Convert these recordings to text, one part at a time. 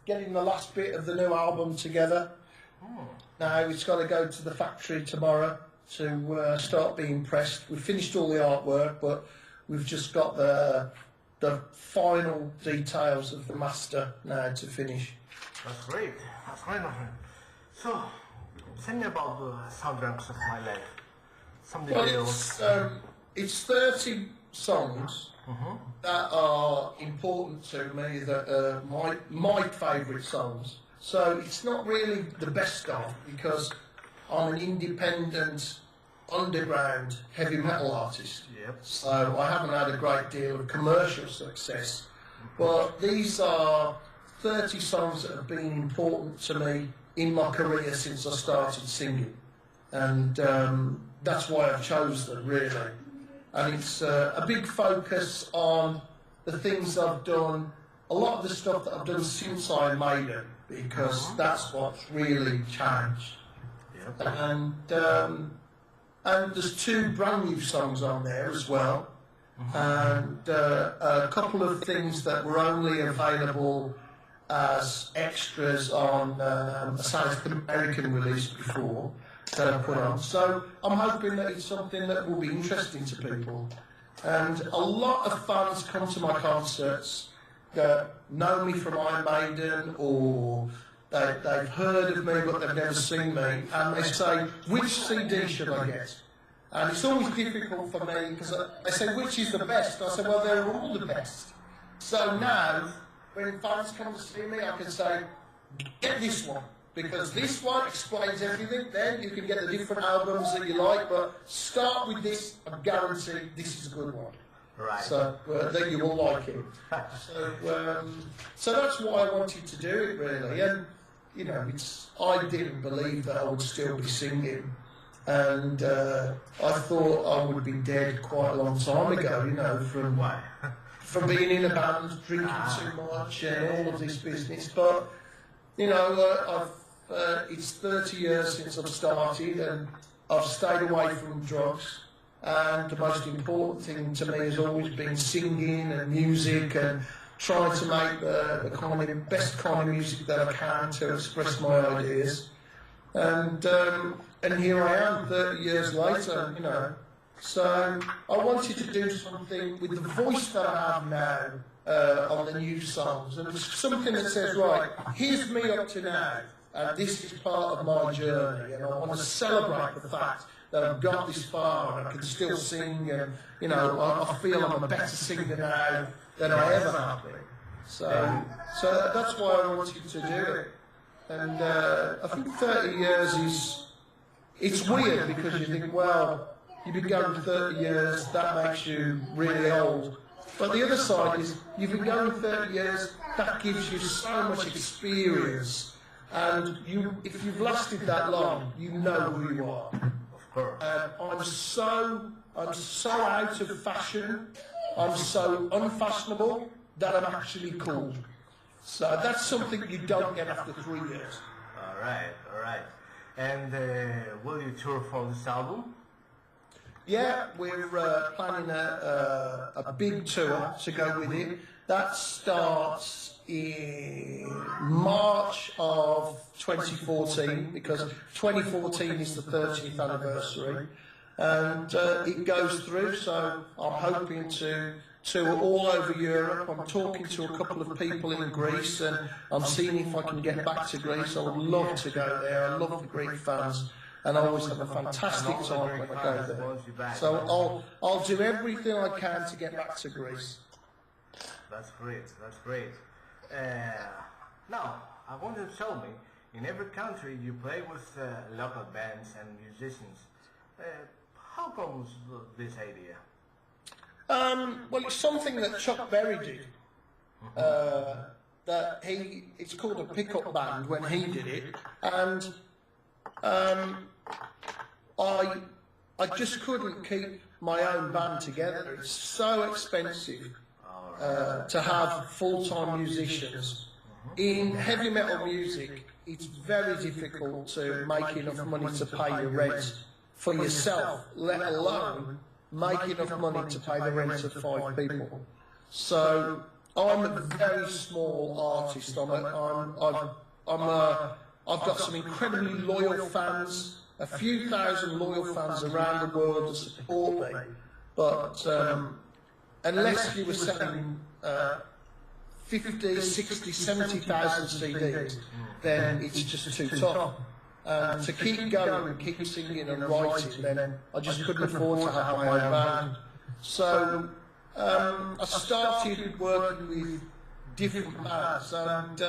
getting the last bit of the new album together. Now it's got to go to the factory tomorrow to start being pressed. We've finished all the artwork, but we've just got the final details of the master now to finish. That's great. That's great, my friend. So, tell me about the soundtracks of my life. Some details. Well, it's 30 songs that are important to me, that are my favourite songs. So it's not really the best of, because I'm an independent, underground heavy metal artist. Yep. So I haven't had a great deal of commercial success. But these are 30 songs that have been important to me in my career since I started singing. And that's why I've chose them, really. And it's a big focus on the things I've done, a lot of the stuff that I've done since I made it, because that's what's really changed. Yep. And there's 2 brand new songs on there as well, and a couple of things that were only available as extras on a South American release before that I put on. So I'm hoping that it's something that will be interesting to people. And a lot of fans come to my concerts that know me from Iron Maiden, or they've heard of me but they've never seen me, and they say, which CD should I get? And it's always difficult for me, because they say, which is the best? I say, well, they're all the best. So now, when fans come to see me, I can say, get this one, because this one explains everything. Then you can get the different albums that you like, but start with this, I'm guaranteed this is a good one. Right. So then you will like it. So that's why I wanted to do it, really. And you know, I didn't believe that I would still be singing, and I thought I would be dead quite a long time ago. You know, from being in a band, drinking too much, and all of this business. But you know, it's 30 years since I've started, and I've stayed away from drugs. And the most important thing to me has always been singing and music, and trying to make the kind of best kind of music that I can to express my ideas. And here I am 30 years later, you know. So I wanted to do something with the voice that I have now on the new songs, and it's something that says, right, here's me up to now, and this is part of my journey, and I want to celebrate the fact that I've got this far and I can still sing, and you know, I feel I'm a better singer now than I ever have been. So that's why I wanted to do it. And I think 30 years it's weird, because you think, well, you've been going 30 years, that makes you really old. But the other side is, you've been going 30 years, that gives you so much experience. And if you've lasted that long, you know who you are. I'm so out of fashion, I'm so unfashionable that I'm actually cool. So that's something you don't get after 3 years. All right. And will you tour for this album? Yeah, we're planning a big tour to go with it. That starts in March of 2014, because 2014 is the 30th anniversary, and it goes through. So I'm hoping to tour all over Europe. I'm talking to a couple of people in Greece, and I'm seeing if I can get back to Greece. I would love to go there. I love the Greek fans, and I always have a fantastic time when I go there. So I'll do everything I can to get back to Greece. That's great. Now, I want you to tell me, in every country you play with local bands and musicians. How comes this idea? Well, it's something that Chuck Berry did. It's called a pickup band when he did it, and I just couldn't keep my own band together. It's so expensive to have full-time musicians. In heavy metal music, it's very difficult to make enough money to pay your rent for yourself, let alone make enough money to pay the rent of 5 people. So I'm a very small artist. I've got some incredibly loyal fans, a few thousand loyal fans around the world that support me. But unless you were selling 50, 60, 70,000 CDs, then it's just too tough. To keep going, keep singing and writing, then I just couldn't afford to have my own band. So I started working with different bands, and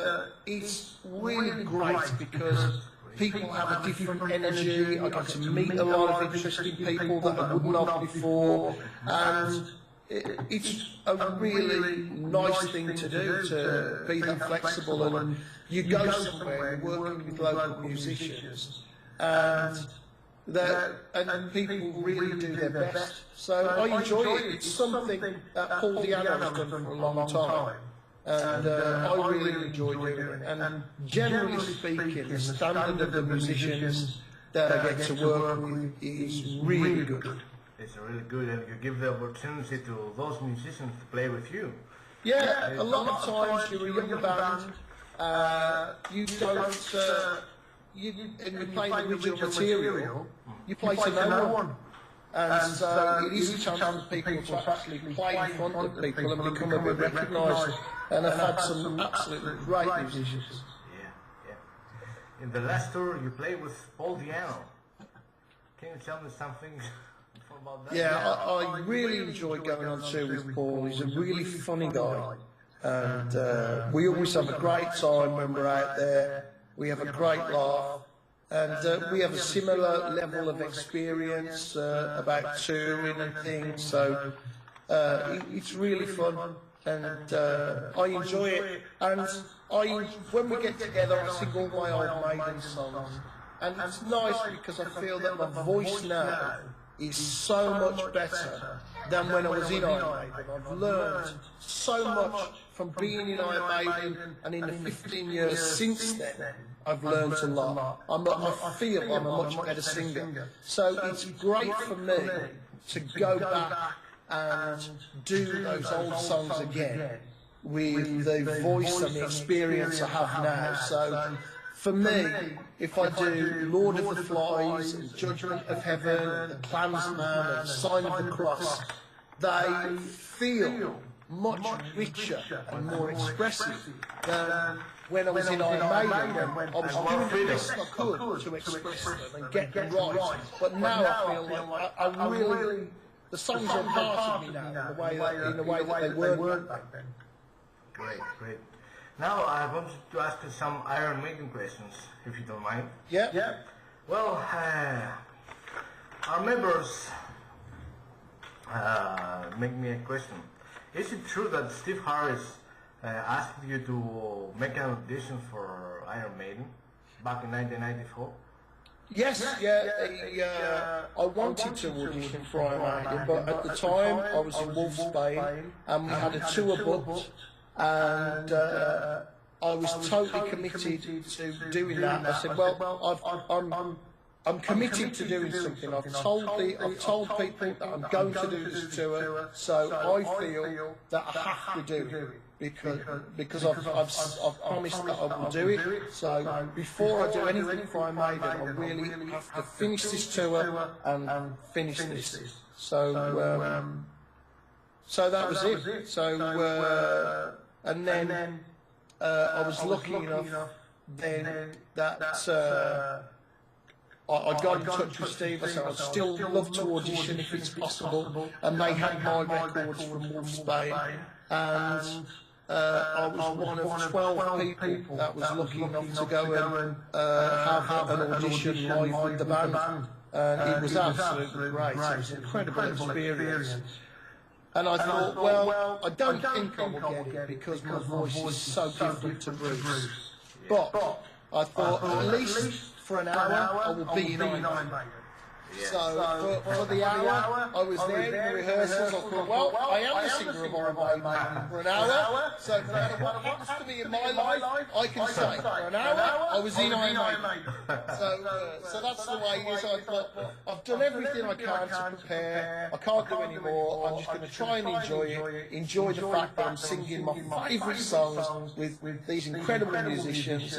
it's really great because people have a different energy. I get to meet a lot of interesting people that I wouldn't have before, and it's a really nice thing to do, to be that flexible. And you go somewhere, you're working with local musicians, and people really do their best. So I enjoy it. It's something that Paul Diano has done for a long time, and I really enjoy doing it. And generally speaking, the standard of the musicians that I get to work with is really good. It's really good, and you give the opportunity to those musicians to play with you. Yeah, a lot of times you're a young band, you don't, and you're playing original material, you play to no one. And so it is a chance for people to actually play in front of people and become a bit recognised. And I've had some absolutely great musicians. Yeah. In the last tour, you played with Paul Diano. Can you tell me something about that? Yeah, I really enjoy going on tour with Paul. He's a really funny guy. And we always have a great time when we're out there. We have a great laugh. And we have a similar level of experience about touring and things. So it's really fun. And I enjoy it. And when we get together, I sing all my old Maiden songs. And it's nice because I feel that my voice now is so much better than when I was in Iron Maiden. I've learned so much from being in Iron Maiden, and in the 15 years since then, I've learned a lot. I feel I'm a much better singer. So it's great for me to go back and do those old songs again with the voice and the experience I have now. So for me, if I do Lord of the Flies, and Judgment of Heaven, The Clansman, and Sign of the Cross, they feel much richer and more expressive than when I was in Iron Maiden, when I was doing the best I could to express them and get them right. But now I feel like I really, the songs are part of me now in the way that they weren't back then. Great. Now I want to ask you some Iron Maiden questions, if you don't mind. Yeah. Well, our members make me a question. Is it true that Steve Harris asked you to make an audition for Iron Maiden back in 1994? Yes, I wanted to audition for Iron Maiden, but at the time I was in Wolfsbane and we had a tour booked, and I was totally committed to doing that. I said, well, I'm committed to doing something. I've told people that I'm going to do this tour, so I feel that I have to do it because I've promised that I will do it. So before I do anything for Iron Maiden, I really have to finish this tour and finish this. So that was it. So and then I was lucky enough then that. I got in touch with Steve. I said I'd still love to audition if it's possible, and they had my records from Wolfsbane, and I was one of 12 people that was lucky enough to go and have an audition live with the band, and it was absolutely great. It was an incredible experience. And I thought, well, I don't think I will get it because my voice is so different to Bruce, but I thought at least for an hour, I will be in Iron Maiden. Yeah. So for the hour, I was there in the rehearsals. I thought, well, I am the singer of Iron Maiden for an hour. So no matter what happens to me in my life, I can say for an hour I was in Iron Maiden. So that's the way it is. I thought I've done everything I can to prepare. I can't do any more. I'm just going to try and enjoy it. Enjoy the fact that I'm singing my favourite songs with these incredible musicians,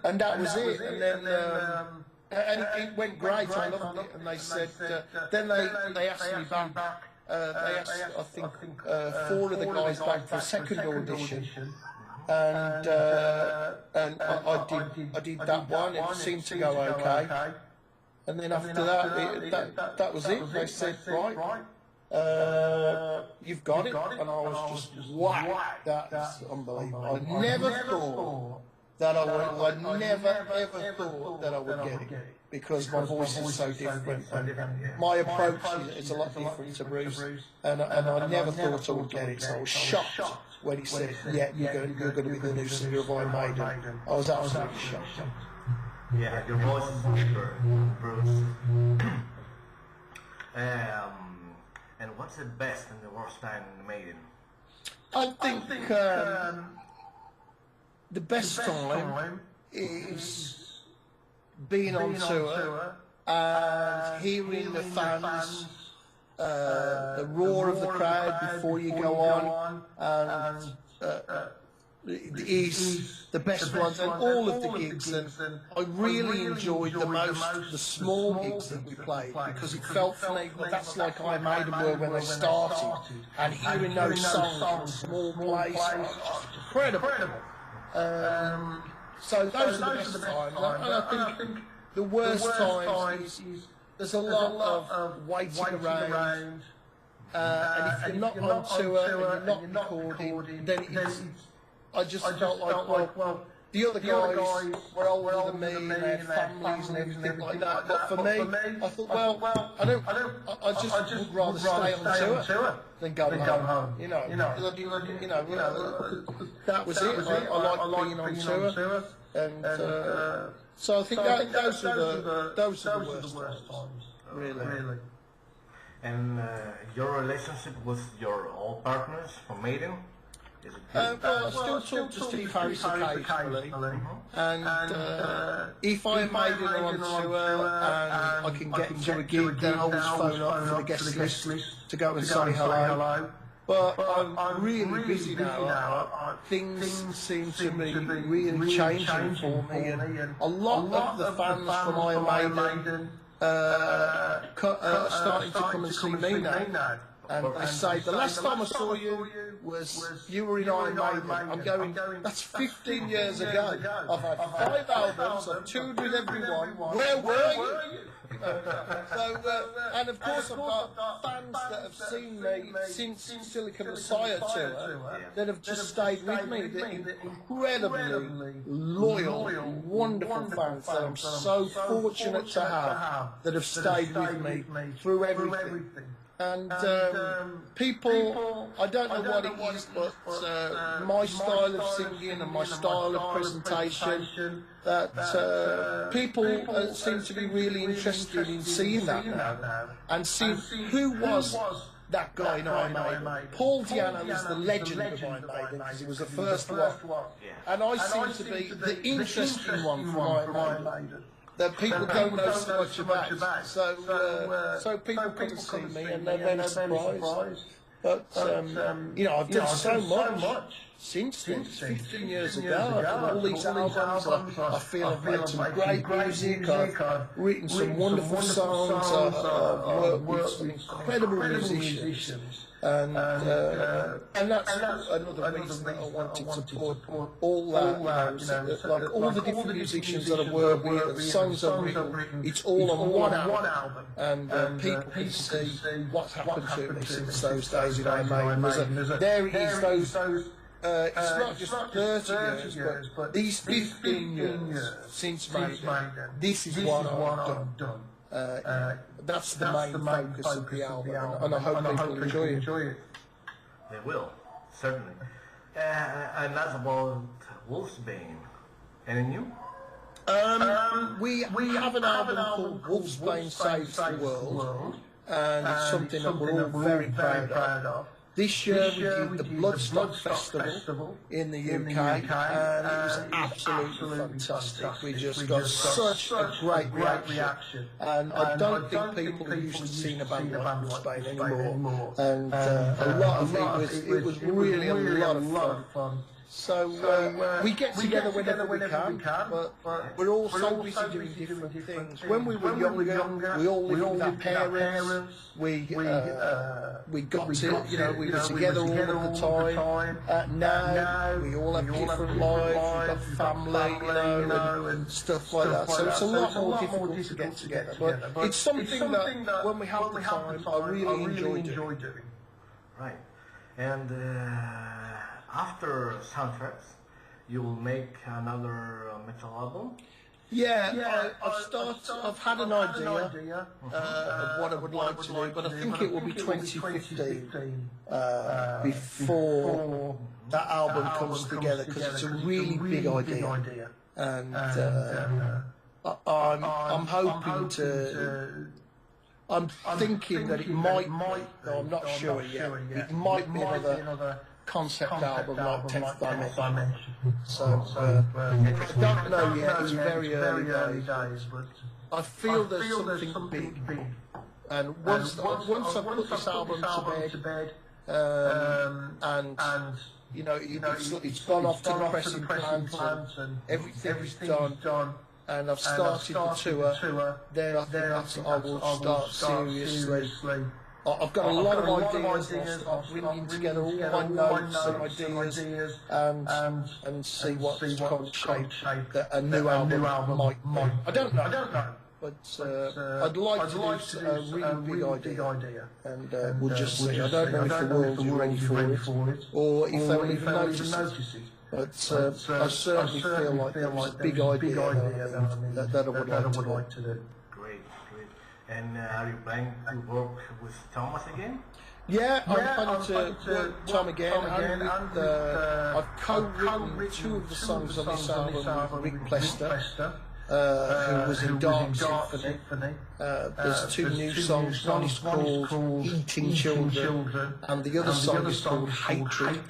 and that was it. And then. And it went great. I loved it. And they said, then they asked me back. They asked, I think, 4 of the guys back for a second audition, and I did that one. It seemed to go okay. And then after that was it. They said, right, you've got it. And I was just, wow, that's unbelievable. I never thought that I never ever thought that I would get it, because my voice is so different. My approach is a lot different to Bruce, and I never thought I would get it. So I was shocked when he said, "Yeah, you're going to be the new singer of Iron Maiden." I was absolutely shocked. Yeah, your voice is different, Bruce. And what's the best and the worst time in the Maiden? I think the best time is being on tour and hearing the fans, the roar of the crowd before you go on, and is the best ones, and all of the gigs. And I really enjoyed the most the small gigs that we played, because it felt for me that that's like Iron Maiden were when they started, and hearing those songs from a small place was incredible. So those are the best times, and I think the worst times is there's a lot of waiting around, and if you're not on tour and you're not recording, then I just felt like, well, the other guys were older than me, and they had families and everything like that. But for me, I thought, well, I just would rather stay on tour than go home. You know, that was it. I like being on tour, and so I think those are the worst times, really. And your relationship with your old partners from Maiden? Well, I still talk to C.Christoforidis occasionally, and if I'm Maiden or on tour and I can get into a gig, then I always phone up for the guest list to go and say hello. But I'm really busy now. Things seem to be really changing for me, and a lot of the fans from Iron Maiden are starting to come and see me now. And they say, the last time I saw you was you were in Iron Maiden. I'm going, that's 15 years ago. I've had 5 albums, I've toured with everyone. Where were you? And of course I've got fans that have seen me since Silicon Messiah tour that have just stayed with me. They're incredibly loyal, wonderful fans that I'm so fortunate to have that have stayed with me through everything. And people, I don't know what it is, but my style of singing and my style of presentation, that people seem to be really interested in seeing that now, and seeing who was that guy in Iron Maiden. Paul Di'Anno is the legend of Iron Maiden, because he was the first one, and I seem to be the interesting one from Iron Maiden that people don't know so much about. So people come to see me and they're very surprised. But, I've done so much since then, 15 years ago. I've done all these albums. I feel I've made some great music. I've written some wonderful songs. I've worked with some incredible musicians. And that's another reason that I wanted to put all that, like all the different musicians that I've worked with, the songs I've written, it's all on one album, and people can see what's happened to me since those days in Iron Maiden. There it is, it's not just 30 years, but these 15 years since Maiden, this is what I've done. That's the main focus of the album, and I hope people enjoy it. They will, certainly. And that's about Wolfsbane. Any new? We have an album called Wolfsbane Saves the World, and it's something that we're all very proud of. This year we did the Bloodstock Festival in the UK, and it was absolutely fantastic. We just got such a great reaction, and I don't think people are used to seeing a band like Wolfsbane anymore. And a lot of it was really a lot of fun. So we get together whenever we can, but we're all so busy doing different things. When we were younger, we all lived with our parents. We got to, we were together all of the time. Now we all have different lives. We've got family, and stuff like that. So it's a lot more difficult to get together. But it's something that when we have the time, I really enjoy doing. Right, and. After Soundtracks, you will make another metal album? Yeah, I've had an idea of what I would like to do, but I think it will be 2015 before that album comes together, because it's a really big idea, and I'm hoping to. I'm thinking that it might. No, I'm not sure yet. It might be another concept album like 10th Dimension. So I don't know yet, it's very early days, but I feel there's something big. And once I put this album to bed, and it's gone off to the pressing plant, and everything's done, and I've started the tour, then I think I will start seriously. I've got a lot of ideas. I'll start bringing together all my notes and ideas, and see what kind of shape that a new album might. I don't know. But I'd like to do a really big idea, and we'll just see. I don't know if the world's ready for it, or if they'll even notice it. But I certainly feel like there's a big idea that I would like to do. Great. And are you planning to work with Thomas again? Yeah, I'm planning to work with Tom again, and I've co-written 2 of the songs on this album with Rick Plester, who was in Dark Symphony. There's 2 new songs. One is called Eating Children, and the other song is called Hatred.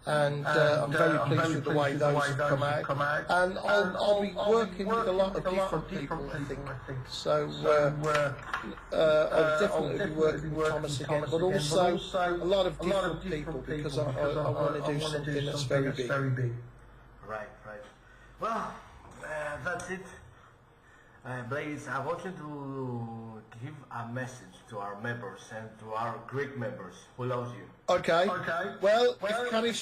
And I'm very pleased with the way those have come out. And I'll be working with a lot of different people, I think. So I'll definitely be working with Thomas again, but also a lot of different people, because I want to do something that's very big. Right. Well, that's it. Blaze, I want you to give a message to our members and to our Greek members who loves you. Okay. Well, H.M.U,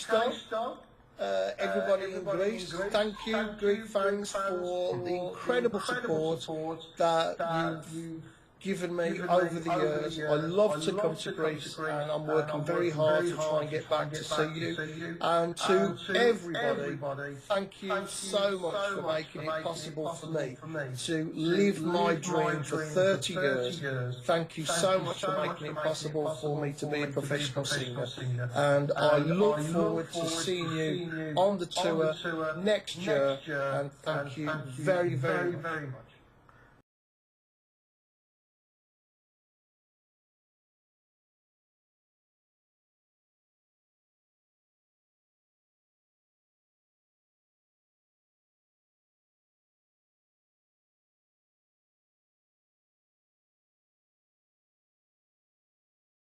everybody in Greece, thank you, Greek fans, for the incredible support that you've given me over the years. I love to come to Greece, and I'm working very hard to try and get back to see you. And to everybody, thank you so much for making it possible for me to live my dream for 30 years. Thank you so much for making it possible for me to be a professional singer. And I look forward to seeing you on the tour next year, and thank you very, very, very much.